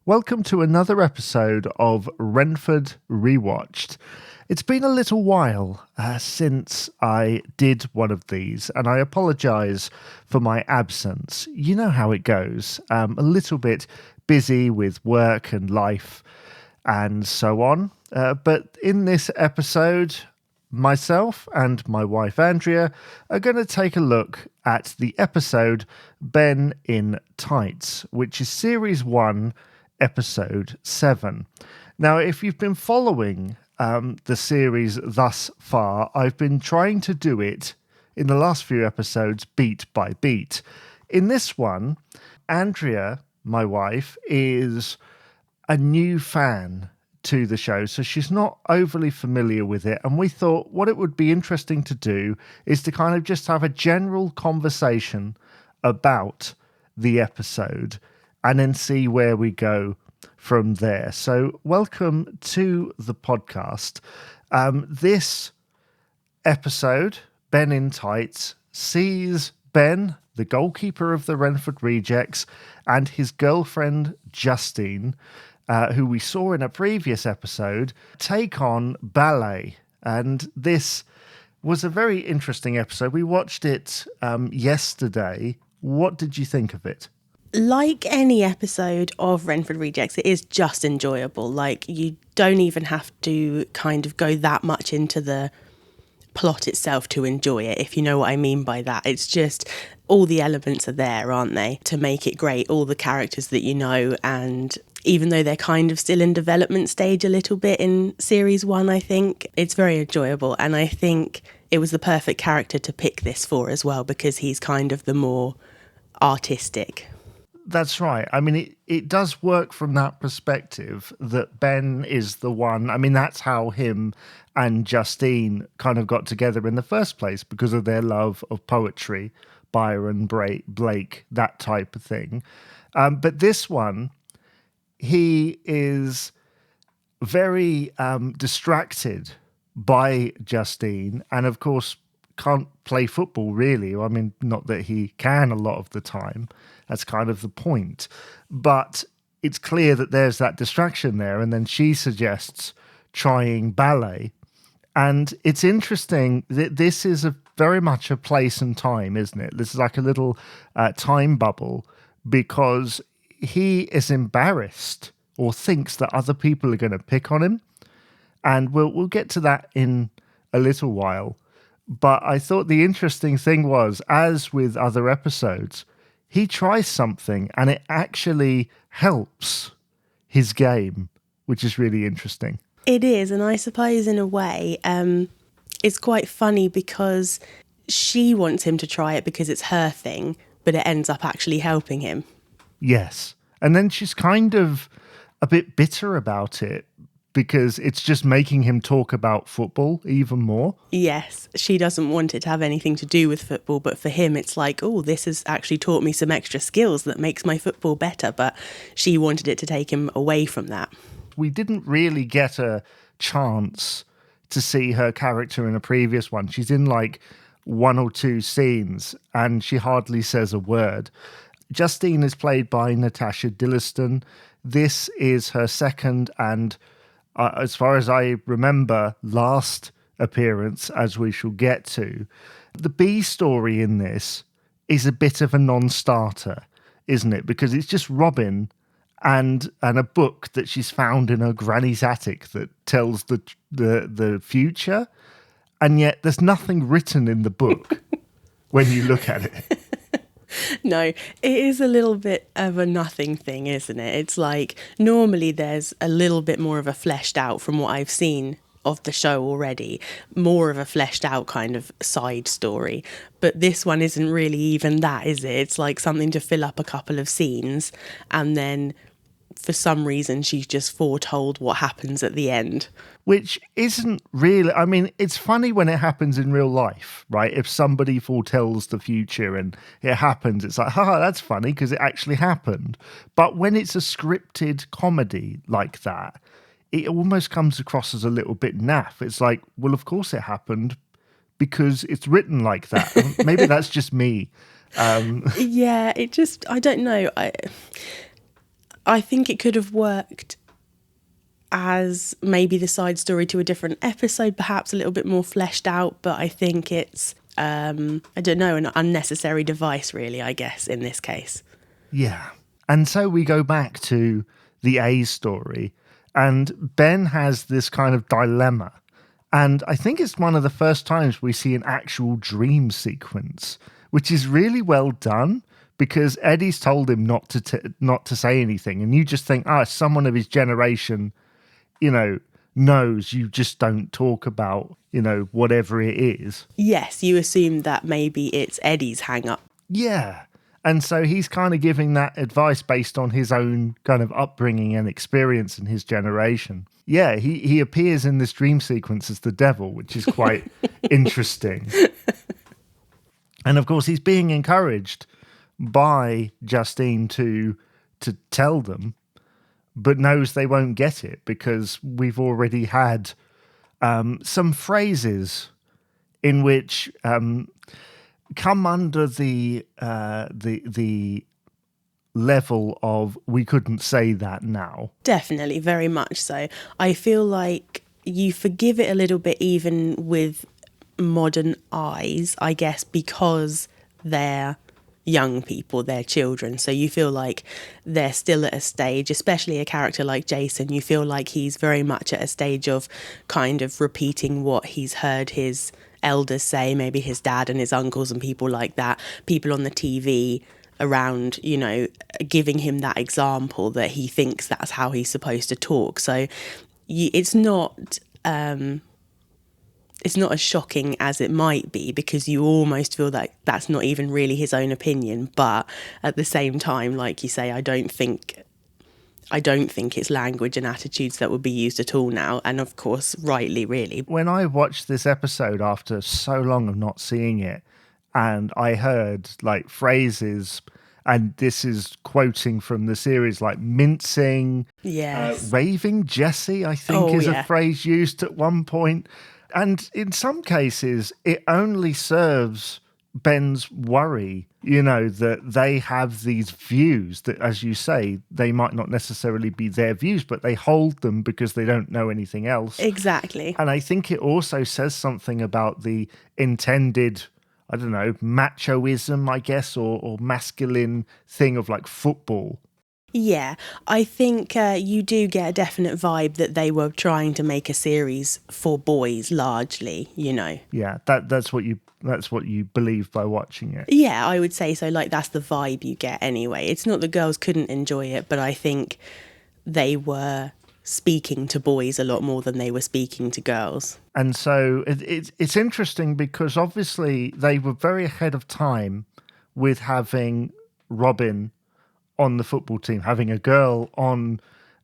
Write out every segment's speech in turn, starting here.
Welcome to another episode of Renford Rewatched. It's been a little while since I did one of these, and I apologise for my absence. You know how it goes. A little bit busy with work and life and so on. But in this episode, myself and my wife Andrea are going to take a look at the episode Ben in Tights, which is Series 1, Episode 7. Now, if you've been following the series thus far, I've been trying to do it in the last few episodes beat by beat. In this one, Andrea, my wife, is a new fan to the show, so she's not overly familiar with it, and we thought what it would be interesting to do is to kind of just have a general conversation about the episode and then see where we go from there. So welcome to the podcast. This episode, Ben in Tights, sees Ben, the goalkeeper of the Renford Rejects, and his girlfriend Justine, who we saw in a previous episode, take on ballet. And this was a very interesting episode. We watched it yesterday. What did you think of it? Like any episode of Renford Rejects, it is just enjoyable. Like, you don't even have to kind of go that much into the plot itself to enjoy it, if you know what I mean by that. It's just all the elements are there, aren't they, to make it great, all the characters that you know, and even though they're kind of still in development stage a little bit in Series 1, I think, it's very enjoyable. And I think it was the perfect character to pick this for as well, because he's kind of the more artistic. That's right. I mean, it does work from that perspective that Ben is the one. I mean, that's how him and Justine kind of got together in the first place, because of their love of poetry, Byron, Blake, that type of thing. But this one, he is very distracted by Justine, and of course can't play football really. I mean, not that he can a lot of the time. That's kind of the point. But it's clear that there's that distraction there, and then she suggests trying ballet. And it's interesting that this is very much a place and time, isn't it? This is like a little time bubble, because he is embarrassed or thinks that other people are going to pick on him. And we'll get to that in a little while. But I thought the interesting thing was, as with other episodes, he tries something and it actually helps his game, which is really interesting. It is, and I suppose in a way, it's quite funny because she wants him to try it because it's her thing, but it ends up actually helping him. Yes. And then she's kind of a bit bitter about it, because it's just making him talk about football even more. Yes, she doesn't want it to have anything to do with football, but for him it's like, oh, this has actually taught me some extra skills that makes my football better, but she wanted it to take him away from that. We didn't really get a chance to see her character in a previous one. She's in like one or two scenes and she hardly says a word. Justine is played by Natasha Dillaston. This is her second and as far as I remember, last appearance, as we shall get to. The B story in this is a bit of a non-starter, isn't it? Because it's just Robin and a book that she's found in her granny's attic that tells the future, and yet there's nothing written in the book when you look at it. No, it is a little bit of a nothing thing, isn't it? It's like, normally there's a little bit more of a fleshed out, from what I've seen of the show already, more of a fleshed out kind of side story. But this one isn't really even that, is it? It's like something to fill up a couple of scenes, and then for some reason she's just foretold what happens at the end. Which isn't really, I mean, it's funny when it happens in real life, right? If somebody foretells the future and it happens, it's like, haha, that's funny because it actually happened. But when it's a scripted comedy like that, it almost comes across as a little bit naff. It's like, well, of course it happened because it's written like that. Maybe that's just me. Yeah, it just, I don't know. I think it could have worked as maybe the side story to a different episode, perhaps a little bit more fleshed out, but I think it's, I don't know, an unnecessary device, really, I guess, in this case. Yeah. And so we go back to the A story, and Ben has this kind of dilemma. And I think it's one of the first times we see an actual dream sequence, which is really well done because Eddie's told him not to say anything. And you just think, someone of his generation, knows you just don't talk about, whatever it is. Yes, you assume that maybe it's Eddie's hang-up. Yeah. And so he's kind of giving that advice based on his own kind of upbringing and experience in his generation. Yeah, he appears in this dream sequence as the devil, which is quite interesting. And of course, he's being encouraged by Justine to tell them, but knows they won't get it because we've already had some phrases in which come under the level of we couldn't say that now. Definitely, very much so. I feel like you forgive it a little bit even with modern eyes, I guess, because they're young people, they're children. So you feel like they're still at a stage, especially a character like Jason, you feel like he's very much at a stage of kind of repeating what he's heard his elders say, maybe his dad and his uncles and people like that, people on the TV around, giving him that example that he thinks that's how he's supposed to talk. So it's not as shocking as it might be because you almost feel that that's not even really his own opinion. But at the same time, like you say, I don't think it's language and attitudes that would be used at all now. And of course, rightly, really. When I watched this episode after so long of not seeing it, and I heard like phrases, and this is quoting from the series, like mincing, yes, raving Jesse, I think is a phrase used at one point. And in some cases, it only serves Ben's worry, that they have these views that, as you say, they might not necessarily be their views, but they hold them because they don't know anything else. Exactly. And I think it also says something about the intended, I don't know, machoism, I guess, or masculine thing of like football. Yeah, I think you do get a definite vibe that they were trying to make a series for boys largely, Yeah, that's what you believe by watching it. Yeah, I would say so. Like, that's the vibe you get anyway. It's not that girls couldn't enjoy it, but I think they were speaking to boys a lot more than they were speaking to girls. And so it's interesting because obviously they were very ahead of time with having Robin on the football team, having a girl on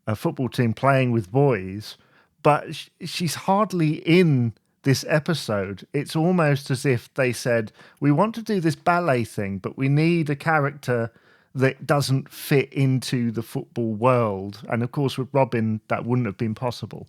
a football team playing with boys, but she's hardly in this episode. It's almost as if they said, we want to do this ballet thing, but we need a character that doesn't fit into the football world. And of course, with Robin, that wouldn't have been possible.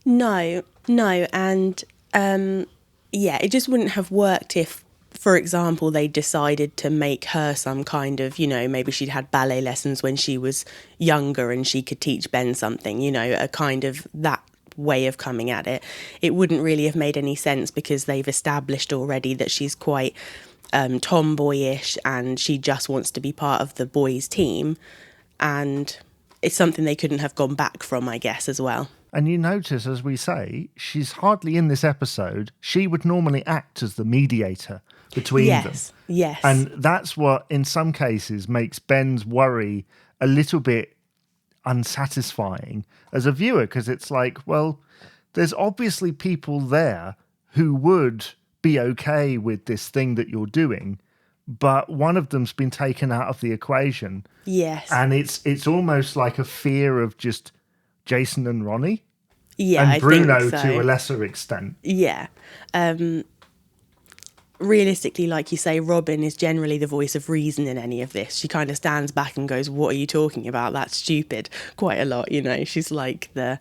No. And it just wouldn't have worked if, for example, they decided to make her some kind of, maybe she'd had ballet lessons when she was younger and she could teach Ben something, a kind of that way of coming at it. It wouldn't really have made any sense because they've established already that she's quite tomboyish and she just wants to be part of the boys' team. And it's something they couldn't have gone back from, I guess, as well. And you notice, as we say, she's hardly in this episode. She would normally act as the mediator between them. Yes. And that's what, in some cases, makes Ben's worry a little bit unsatisfying as a viewer, because it's like, well, there's obviously people there who would be okay with this thing that you're doing, but one of them's been taken out of the equation. Yes. And it's almost like a fear of just Jason and Ronnie. Yeah, and Bruno I think so. To a lesser extent. Yeah. Realistically, like you say, Robin is generally the voice of reason in any of this. She kind of stands back and goes, what are you talking about? That's stupid. Quite a lot, She's like the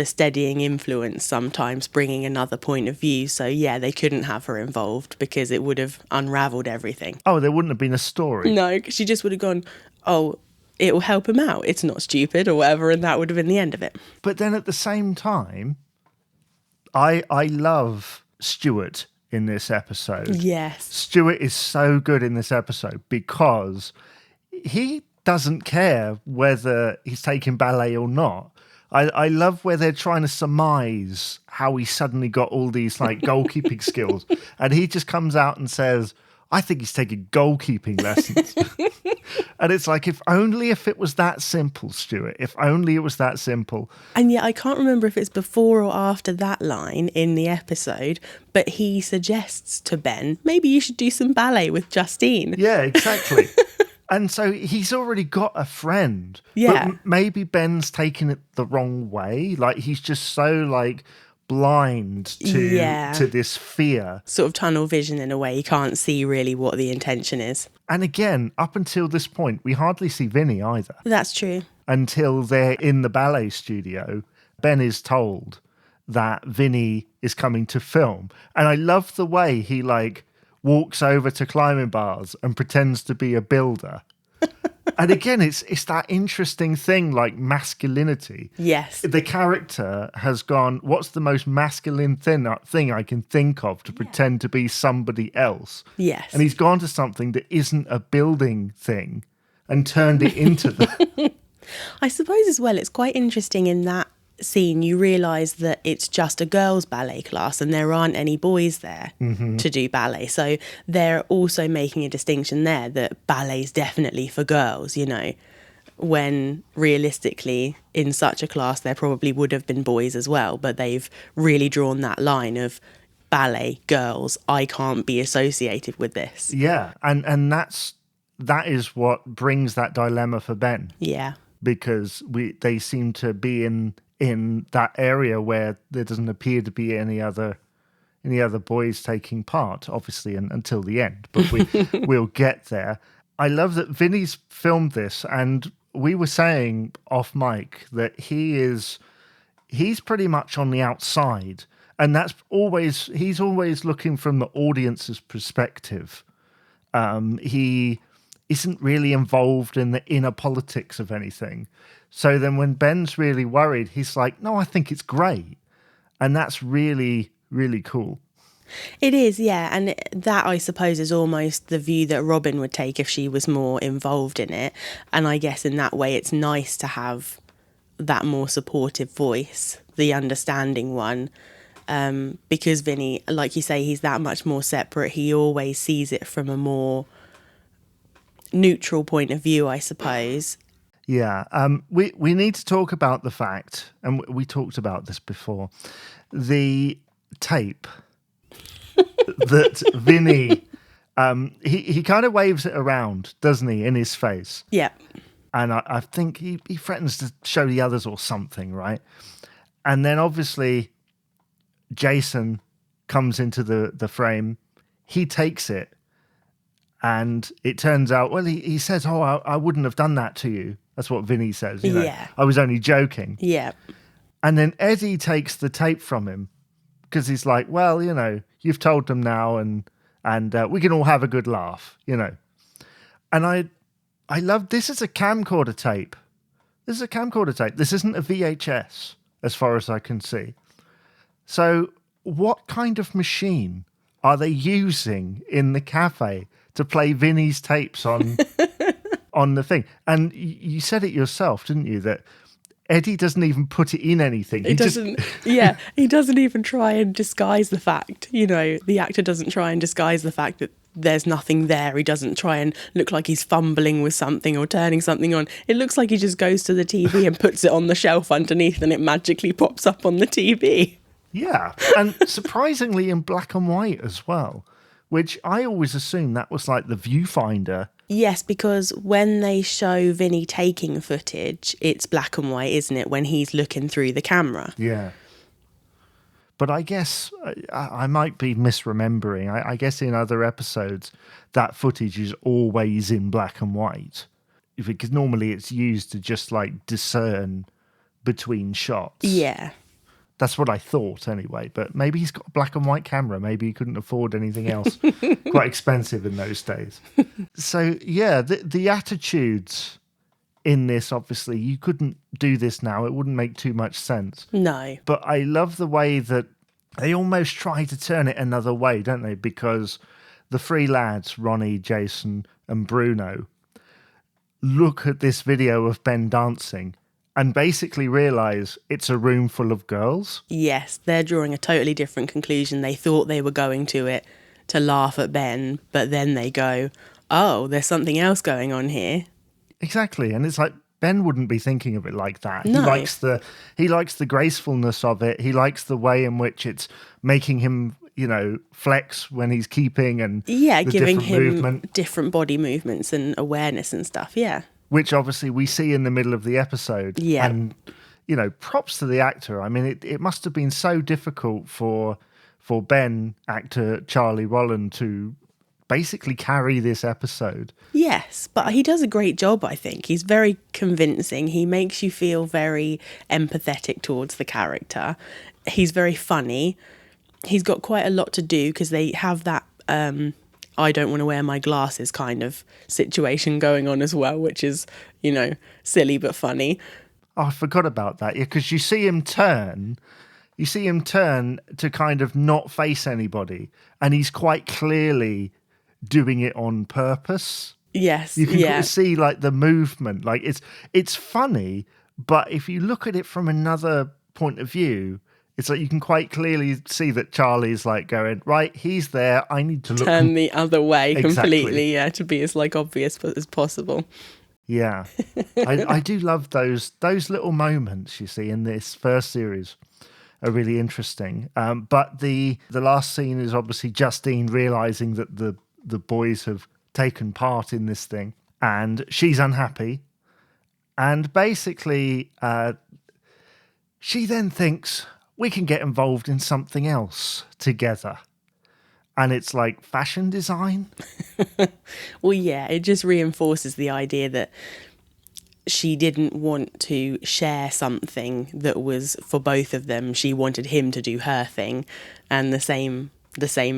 steadying influence sometimes, bringing another point of view. So, yeah, they couldn't have her involved because it would have unravelled everything. Oh, there wouldn't have been a story. No, she just would have gone, oh, it will help him out. It's not stupid or whatever, and that would have been the end of it. But then at the same time, I love Stuart in this episode. Yes. Stuart is so good in this episode because he doesn't care whether he's taking ballet or not. I love where they're trying to surmise how he suddenly got all these like goalkeeping skills. And he just comes out and says, I think he's taking goalkeeping lessons. And it's like, if it was that simple, Stuart, if only it was that simple. And yet I can't remember if it's before or after that line in the episode, but he suggests to Ben, maybe you should do some ballet with Justine. Yeah, exactly. And so he's already got a friend. Yeah. But maybe Ben's taking it the wrong way. Like, he's just so, like, blind to this fear. Sort of tunnel vision in a way. You can't see really what the intention is. And again, up until this point, we hardly see Vinny either. That's true. Until they're in the ballet studio, Ben is told that Vinny is coming to film. And I love the way he, like, walks over to climbing bars and pretends to be a builder. And again, it's that interesting thing, like masculinity. Yes. The character has gone, what's the most masculine thing I can think of to pretend to be somebody else? Yes. And he's gone to something that isn't a building thing and turned it into that. I suppose as well, it's quite interesting in that scene, you realise that it's just a girls' ballet class and there aren't any boys there to do ballet. So they're also making a distinction there that ballet's definitely for girls, you know, when realistically in such a class there probably would have been boys as well, but they've really drawn that line of ballet, girls, I can't be associated with this. Yeah, and that is what brings that dilemma for Ben. Yeah. Because they seem to be in that area where there doesn't appear to be any other boys taking part, obviously, until the end. But we'll get there. I love that Vinny's filmed this, and we were saying off mic that he's pretty much on the outside, and he's always looking from the audience's perspective. He isn't really involved in the inner politics of anything. So then when Ben's really worried, he's like, no, I think it's great. And that's really, really cool. It is, yeah. And that, I suppose, is almost the view that Robin would take if she was more involved in it. And I guess in that way, it's nice to have that more supportive voice, the understanding one. Because Vinny, like you say, he's that much more separate. He always sees it from a more neutral point of view, I suppose. Yeah, we need to talk about the fact, and we talked about this before, the tape that Vinny, he kind of waves it around, doesn't he, in his face? Yeah. And I think he threatens to show the others or something, right? And then obviously Jason comes into the frame, he takes it, and it turns out, well, he says, oh, I wouldn't have done that to you. That's what Vinny says, you know. Yeah. I was only joking. Yeah. And then Eddie takes the tape from him because he's like, well, you know, you've told them now and we can all have a good laugh, you know. And I love, this is a camcorder tape. This is a camcorder tape. This isn't a VHS as far as I can see. So what kind of machine are they using in the cafe to play Vinny's tapes on on the thing? And you said it yourself, didn't you, that Eddie doesn't even put it in anything. He doesn't even try and disguise the fact, you know, the actor doesn't try and disguise the fact that there's nothing there. He doesn't try and look like he's fumbling with something or turning something on. It looks like he just goes to the TV and puts it on the shelf underneath and it magically pops up on the TV. Yeah, and surprisingly in black and white as well, which I always assumed that was like the viewfinder. Yes, because when they show Vinny taking footage, it's black and white, isn't it, when he's looking through the camera? Yeah. But I guess I might be misremembering. I guess in other episodes, that footage is always in black and white. Because normally it's used to just like discern between shots. Yeah. That's what I thought anyway, but maybe he's got a black and white camera. Maybe he couldn't afford anything else. Quite expensive in those days. So, yeah, the attitudes in this. Obviously, you couldn't do this now. It wouldn't make too much sense. No. But I love the way that they almost try to turn it another way, don't they? Because the three lads, Ronnie, Jason, and Bruno, look at this video of Ben dancing and basically realise it's a room full of girls. Yes, they're drawing a totally different conclusion. They thought they were going to it to laugh at Ben, but then they go, oh, there's something else going on here. Exactly. And it's like, Ben wouldn't be thinking of it like that. No. He likes the gracefulness of it. He likes the way in which it's making him, flex when he's keeping, and giving him movement, different body movements and awareness and stuff. Yeah. Which obviously we see in the middle of the episode. Yeah. And, props to the actor. I mean, it must have been so difficult for Ben, actor Charlie Rolland, to basically carry this episode. Yes, but he does a great job, I think. He's very convincing. He makes you feel very empathetic towards the character. He's very funny. He's got quite a lot to do because they have that I don't want to wear my glasses kind of situation going on as well, which is, silly but funny. Oh, I forgot about that. Yeah, because you see him turn to kind of not face anybody, and he's quite clearly doing it on purpose. Yes, you can see like the movement. Like it's funny, but if you look at it from another point of view, it's like you can quite clearly see that Charlie's like going, right, he's there. I need to turn the other way completely, exactly. to be as like obvious as possible. Yeah, I do love those little moments you see in this first series. Are really interesting. But the last scene is obviously Justine realizing that the boys have taken part in this thing, and she's unhappy. And basically, she then thinks, we can get involved in something else together. And it's like fashion design. Well, yeah, it just reinforces the idea that she didn't want to share something that was for both of them. She wanted him to do her thing. And the same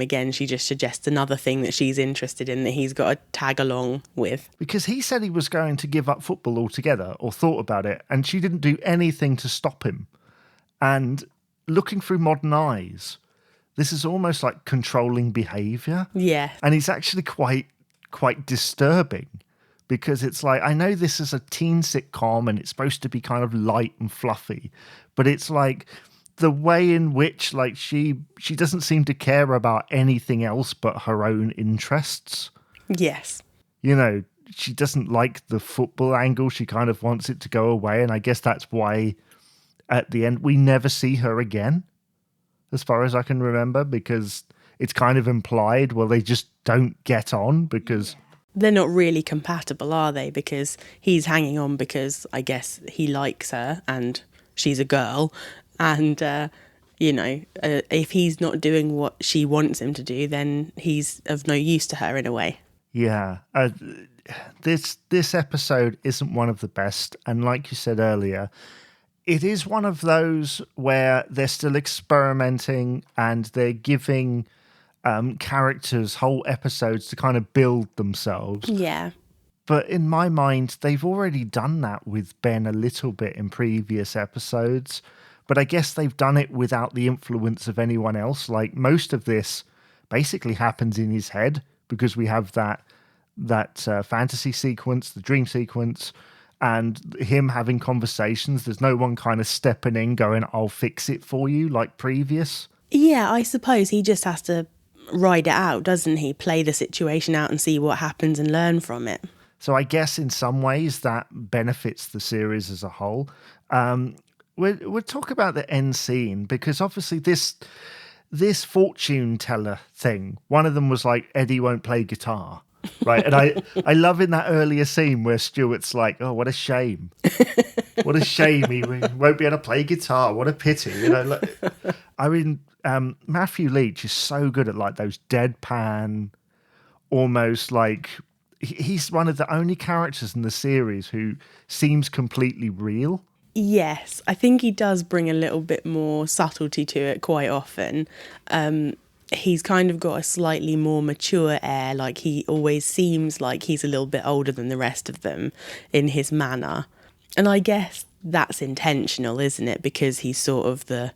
again, she just suggests another thing that she's interested in that he's got to tag along with. Because he said he was going to give up football altogether, or thought about it, and she didn't do anything to stop him. And looking through modern eyes, this is almost like controlling behaviour. Yeah. And it's actually quite disturbing, because it's like, I know this is a teen sitcom and it's supposed to be kind of light and fluffy, but it's like the way in which like she doesn't seem to care about anything else but her own interests. Yes. She doesn't like the football angle. She kind of wants it to go away. And I guess that's why at the end we never see her again, as far as I can remember, because it's kind of implied, well, they just don't get on because... They're not really compatible, are they? Because he's hanging on because I guess he likes her and she's a girl. And, if he's not doing what she wants him to do, then he's of no use to her in a way. Yeah. This episode isn't one of the best. And like you said earlier, it is one of those where they're still experimenting and they're giving characters whole episodes to kind of build themselves. Yeah. But in my mind, they've already done that with Ben a little bit in previous episodes. But I guess they've done it without the influence of anyone else. Like most of this basically happens in his head because we have that fantasy sequence, the dream sequence, and him having conversations. There's no one kind of stepping in going, I'll fix it for you like previous. Yeah, I suppose he just has to ride it out, doesn't he? Play the situation out and see what happens and learn from it. So I guess in some ways that benefits the series as a whole. We'll talk about the end scene, because obviously this fortune teller thing, one of them was like, Eddie won't play guitar, right? And I love in that earlier scene where Stuart's like, oh, what a shame. What a shame he won't be able to play guitar. What a pity. Matthew Leach is so good at like those deadpan, almost like he's one of the only characters in the series who seems completely real. Yes, I think he does bring a little bit more subtlety to it quite often. he's kind of got a slightly more mature air. Like, he always seems like he's a little bit older than the rest of them in his manner. And I guess that's intentional, isn't it? Because he's sort of the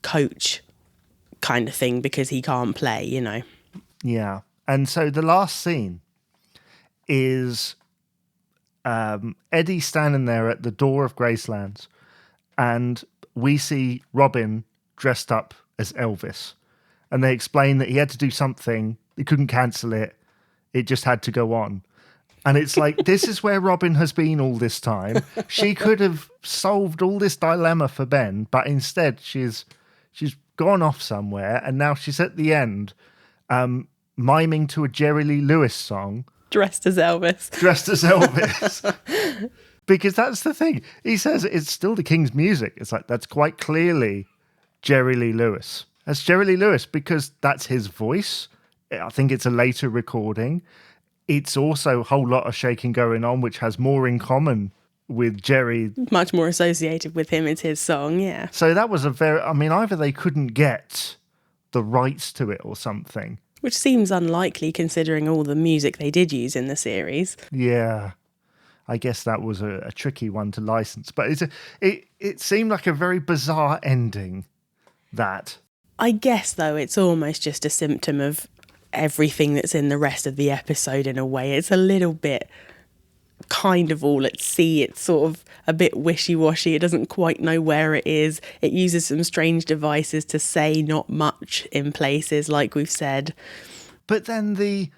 coach kind of thing, because he can't play, you know. Yeah. And so the last scene is Eddie standing there at the door of Gracelands, and we see Robin dressed up as Elvis. And they explain that he had to do something, he couldn't cancel it, it just had to go on. And it's like, this is where Robin has been all this time. She could have solved all this dilemma for Ben, but instead she's gone off somewhere, and now she's at the end miming to a Jerry Lee Lewis song. Dressed as Elvis. Because that's the thing. He says it's still the King's music. It's like, that's quite clearly Jerry Lee Lewis. That's Jerry Lee Lewis because that's his voice. I think it's a later recording. It's also a whole lot of shaking going on, which has more in common with Jerry. Much more associated with him. It's his song, yeah. So that was either they couldn't get the rights to it or something. Which seems unlikely considering all the music they did use in the series. Yeah. I guess that was a tricky one to license. But it seemed like a very bizarre ending, that. I guess, though, it's almost just a symptom of everything that's in the rest of the episode in a way. It's a little bit kind of all at sea. It's sort of a bit wishy-washy. It doesn't quite know where it is. It uses some strange devices to say not much in places, like we've said. But then the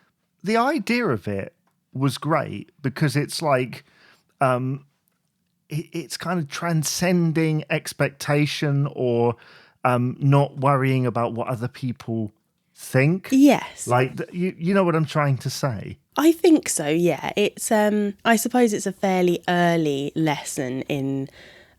idea of it was great because it's like it's kind of transcending expectation or not worrying about what other people think. Yes. Like, you know what I'm trying to say? I think so, yeah. It's I suppose it's a fairly early lesson in...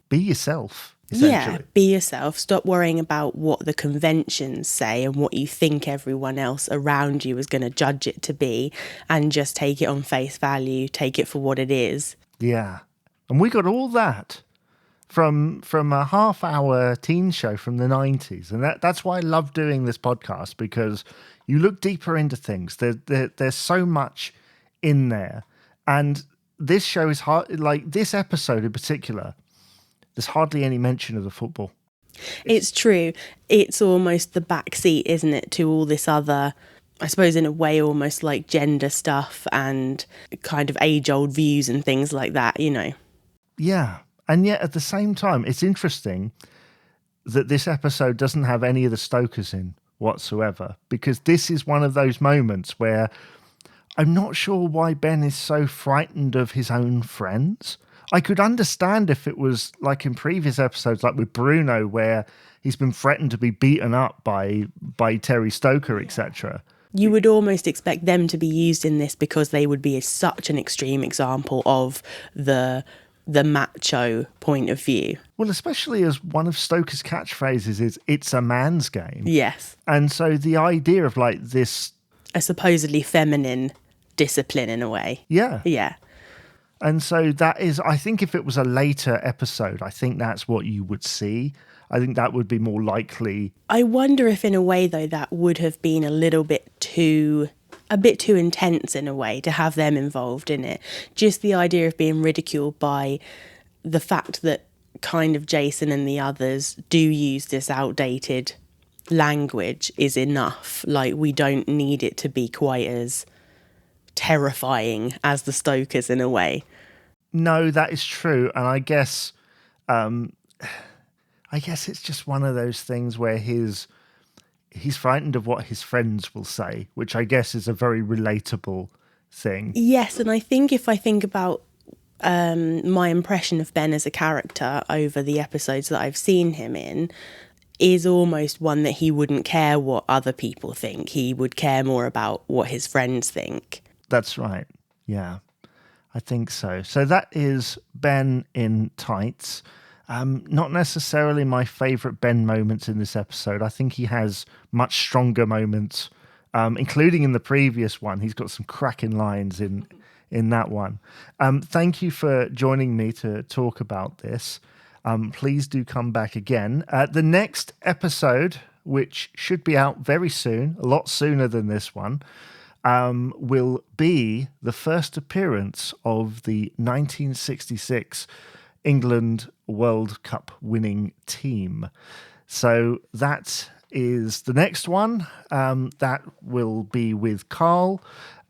Be yourself, essentially. Yeah, be yourself. Stop worrying about what the conventions say and what you think everyone else around you is going to judge it to be, and just take it on face value, take it for what it is. Yeah. And we got all that from a half-hour teen show from the 90s. And that's why I love doing this podcast, because you look deeper into things. There's so much in there. And this show is hard, like this episode in particular, there's hardly any mention of the football. It's true. It's almost the backseat, isn't it, to all this other, I suppose in a way, almost like gender stuff and kind of age-old views and things like that, you know. Yeah. And yet at the same time, it's interesting that this episode doesn't have any of the Stokers in whatsoever, because this is one of those moments where I'm not sure why Ben is so frightened of his own friends. I could understand if it was like in previous episodes, like with Bruno, where he's been threatened to be beaten up by Terry Stoker, etc. You would almost expect them to be used in this because they would be such an extreme example of the macho point of view. Well, especially as one of Stoker's catchphrases is, it's a man's game. Yes. And so the idea of like this... a supposedly feminine discipline in a way. Yeah. Yeah. And so that is, I think if it was a later episode, I think that's what you would see. I think that would be more likely. I wonder if in a way, though, that would have been a bit too intense in a way to have them involved in it. Just the idea of being ridiculed by the fact that kind of Jason and the others do use this outdated language is enough. Like, we don't need it to be quite as terrifying as the Stokers in a way. No, that is true. And I guess it's just one of those things where he's frightened of what his friends will say, which I guess is a very relatable thing. Yes, and I think if I think about my impression of Ben as a character over the episodes that I've seen him in, is almost one that he wouldn't care what other people think. He would care more about what his friends think. That's right. Yeah, I think so. So that is Ben in Tights. Not necessarily my favourite Ben moments in this episode. I think he has much stronger moments, including in the previous one. He's got some cracking lines in that one. Thank you for joining me to talk about this. Please do come back again. The next episode which should be out very soon, a lot sooner than this one, will be the first appearance of the 1966 England World Cup winning team. So that is the next one. That will be with Carl.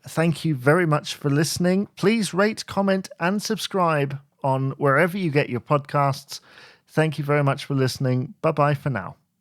Thank you very much for listening. Please rate, comment, and subscribe on wherever you get your podcasts. Thank you very much for listening. Bye-bye for now.